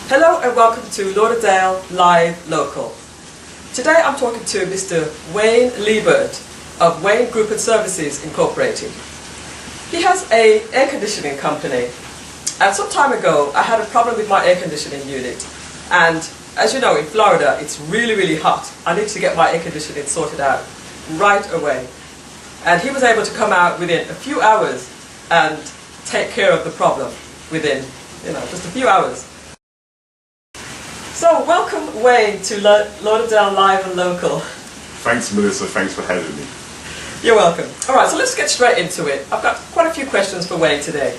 Hello and welcome to Lauderdale Live Local. Today I'm talking to Mr. Wayne Liebert of Wayne Group and Services Incorporated. He has an air conditioning company, and some time ago I had a problem with my air conditioning unit, and as you know, in Florida it's really hot. I need to get my air conditioning sorted out right away, and he was able to come out within a few hours and take care of the problem within just a few hours. So, welcome Wayne to Lauderdale Live and Local. Thanks Melissa, thanks for having me. You're welcome. Alright, so let's get straight into it. I've got quite a few questions for Wayne today.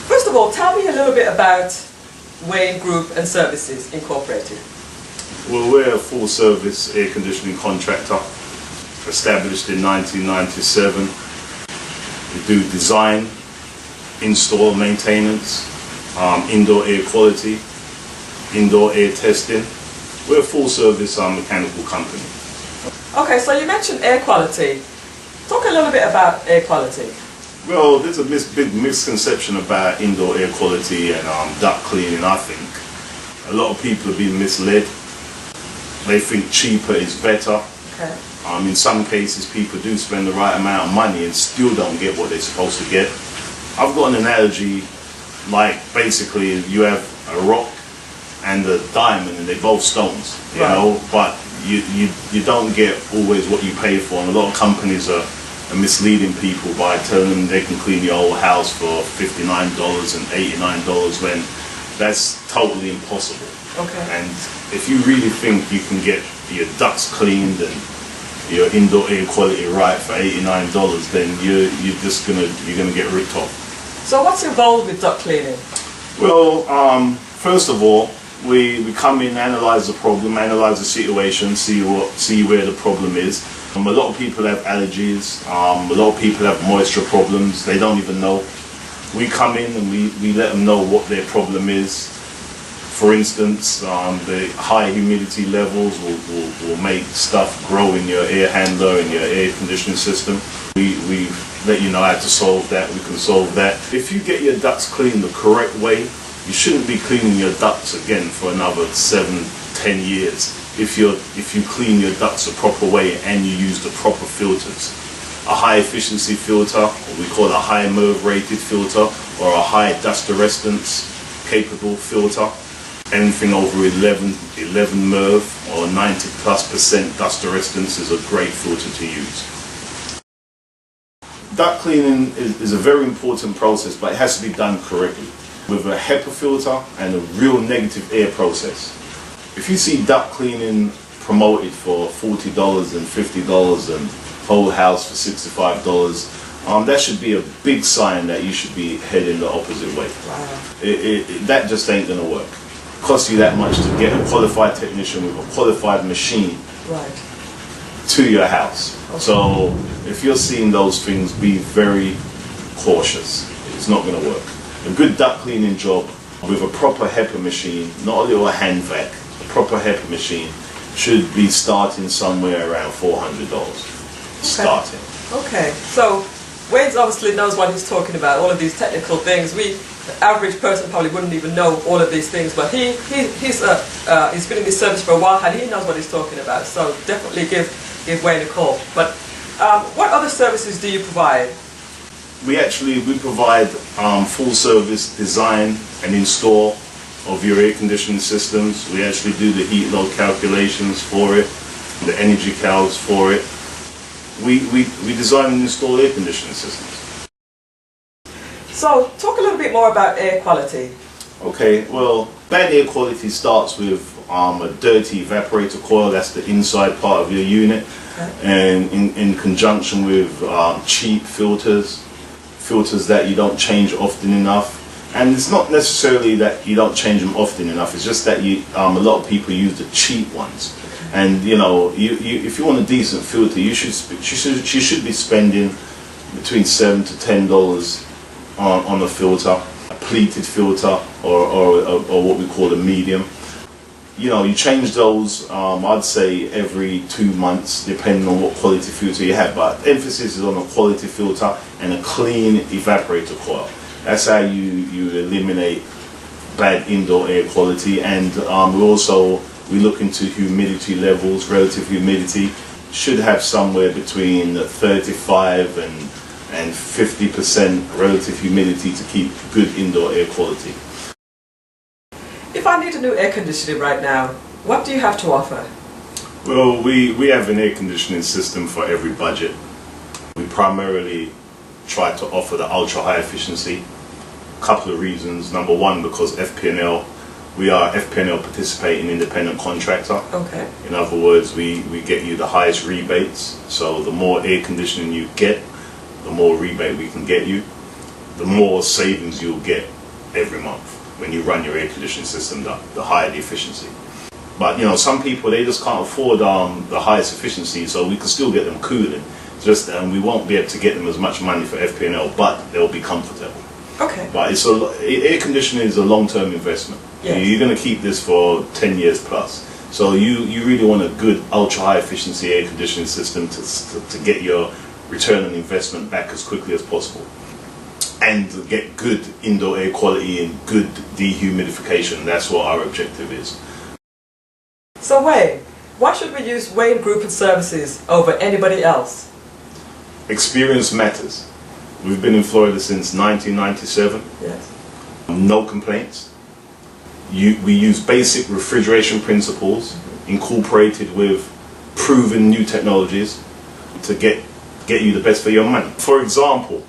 First of all, tell me a little bit about Wayne Group and Services Incorporated. Well, we're a full service air conditioning contractor, established in 1997. We do design, install, maintenance, indoor air quality, indoor air testing. We're a full service mechanical company. Okay, so you mentioned air quality. Talk a little bit about air quality. Well, there's a big misconception about indoor air quality and duct cleaning, I think. A lot of people have been misled. They think cheaper is better. Okay. In some cases people do spend the right amount of money and still don't get what they're supposed to get. I've got an analogy, like basically you have a rock and a diamond and they're both stones, you know, but you don't get always what you pay for, and a lot of companies are misleading people by telling them they can clean your whole house for $59 and $89 when that's totally impossible. Okay. And if you really think you can get your ducts cleaned and your indoor air quality right for $89, then you're gonna get ripped off. So what's involved with duct cleaning? Well, first of all, we come in, analyze the problem, analyze the situation, see where the problem is. A lot of people have allergies, a lot of people have moisture problems, they don't even know. We come in and we let them know what their problem is. For instance, the high humidity levels will make stuff grow in your air handler and your air conditioning system. We let you know how to solve that, we can solve that. If you get your ducts cleaned the correct way, you shouldn't be cleaning your ducts again for another 7-10 years if you clean your ducts the proper way and you use the proper filters. A high efficiency filter, or we call it a high MERV rated filter, or a high dust arrestance capable filter. Anything over 11 MERV or 90+% dust arrestance is a great filter to use. Duct cleaning is a very important process, but it has to be done correctly, with a HEPA filter and a real negative air process. If you see duct cleaning promoted for $40 and $50 and whole house for $65, that should be a big sign that you should be heading the opposite way. Wow. That just ain't gonna work. It costs you that much to get a qualified technician with a qualified machine to your house. Okay. So if you're seeing those things, be very cautious. It's not gonna work. A good duct cleaning job with a proper HEPA machine, not a little hand vac, a proper HEPA machine, should be starting somewhere around $400. Okay. Starting. Okay, so Wayne obviously knows what he's talking about, all of these technical things. The average person probably wouldn't even know all of these things, but he's been in this service for a while and he knows what he's talking about, so definitely give Wayne a call. But what other services do you provide? We provide full service design and install of your air conditioning systems. We actually do the heat load calculations for it, the energy calcs for it. We design and install air conditioning systems. So talk a little bit more about air quality. Okay, well, bad air quality starts with a dirty evaporator coil. That's the inside part of your unit. Okay. And in conjunction with cheap filters that you don't change often enough. And it's not necessarily that you don't change them often enough, it's just that a lot of people use the cheap ones. And if you want a decent filter, you should be spending between $7 to $10 on a filter, a pleated filter, or what we call a medium. You change those, I'd say every 2 months, depending on what quality filter you have. But emphasis is on a quality filter and a clean evaporator coil. That's how you eliminate bad indoor air quality, and we look into humidity levels. Relative humidity should have somewhere between 35 and 50% relative humidity to keep good indoor air quality. If I need a new air conditioning right now, what do you have to offer? Well, we have an air conditioning system for every budget. We primarily try to offer the ultra high efficiency. A couple of reasons. Number one, because we are FP&L participating independent contractor. Okay. In other words, we get you the highest rebates. So the more air conditioning you get, the more rebate we can get you, the more savings you'll get every month when you run your air conditioning system, the higher the efficiency. But some people, they just can't afford the highest efficiency, so we can still get them cooling. Just we won't be able to get them as much money for FP&L, but they'll be comfortable. Okay. But air conditioning is a long-term investment. Yes. You're going to keep this for 10 years plus. So you really want a good ultra-high efficiency air conditioning system to get your return on investment back as quickly as possible, and to get good indoor air quality and good dehumidification. That's what our objective is. So Wayne, why should we use Wayne Group and Services over anybody else? Experience matters. We've been in Florida since 1997. Yes. No complaints. We use basic refrigeration principles incorporated with proven new technologies to get you the best for your money. For example,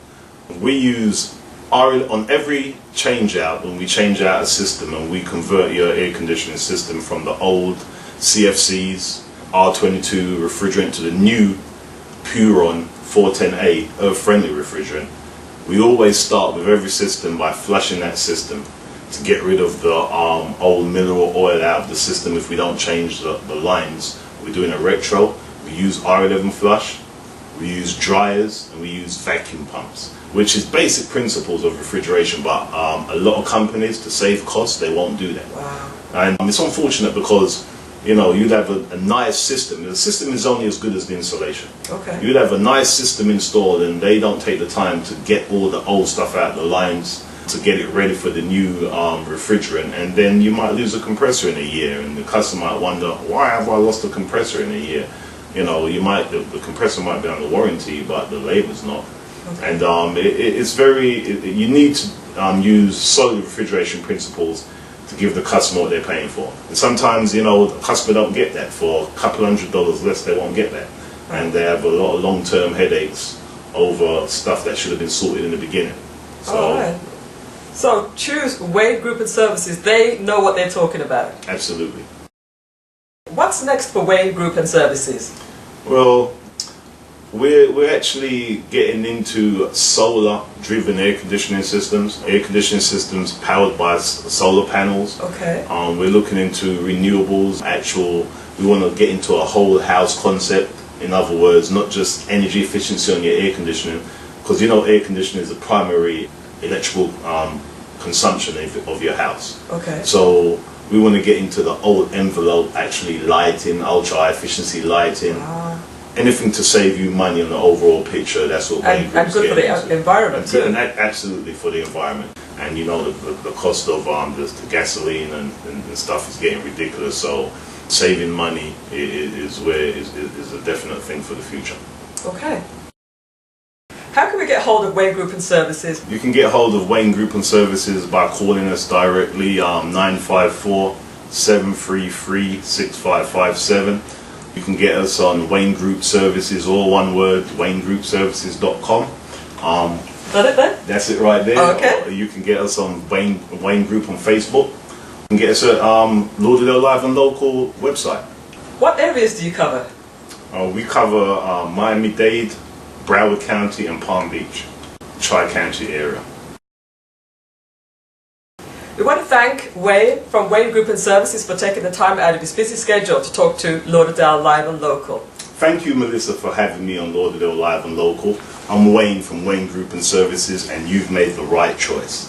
we use on every change out, when we change out a system and we convert your air conditioning system from the old CFCs R22 refrigerant to the new Puron 410A earth-friendly refrigerant, we always start with every system by flushing that system to get rid of the old mineral oil out of the system. If we don't change the lines, we're doing a retro. We use R11 flush, we use dryers, and we use vacuum pumps, which is basic principles of refrigeration, but a lot of companies, to save costs, they won't do that. Wow. And it's unfortunate because you'd have a nice system. The system is only as good as the installation. Okay. You'd have a nice system installed and they don't take the time to get all the old stuff out of the lines to get it ready for the new refrigerant, and then you might lose a compressor in a year, and the customer might wonder, why have I lost a compressor in a year? The compressor might be under warranty, but the labor's not. Okay. And you need to use solid refrigeration principles to give the customer what they're paying for. And sometimes, the customer don't get that. For a couple $100 less, they won't get that. Right. And they have a lot of long-term headaches over stuff that should have been sorted in the beginning. All right. So choose Wayne Group and Services. They know what they're talking about. Absolutely. What's next for Wayne Group and Services? Well, we're actually getting into solar-driven air conditioning systems powered by solar panels. Okay. We're looking into renewables. We want to get into a whole house concept. In other words, not just energy efficiency on your air conditioning, because air conditioning is the primary electrical consumption of your house. Okay. So we want to get into the old envelope, actually lighting, ultra high efficiency lighting. Wow. Anything to save you money on the overall picture. That's what Wayne Group's and good for the environment too. And absolutely for the environment. And the cost of the gasoline and stuff is getting ridiculous. So saving money is a definite thing for the future. Okay. How can we get hold of Wayne Group and Services? You can get hold of Wayne Group and Services by calling us directly, 954-733-6557. You can get us on Wayne Group Services, all one word, waynegroupservices.com. That it then? That's it right there. Oh, okay. You can get us on Wayne Group on Facebook. You can get us at Lauderdale Live and Local website. What areas do you cover? We cover Miami-Dade, Broward County and Palm Beach, Tri-County area. We want to thank Wayne from Wayne Group and Services for taking the time out of his busy schedule to talk to Lauderdale Live and Local. Thank you, Melissa, for having me on Lauderdale Live and Local. I'm Wayne from Wayne Group and Services, and you've made the right choice.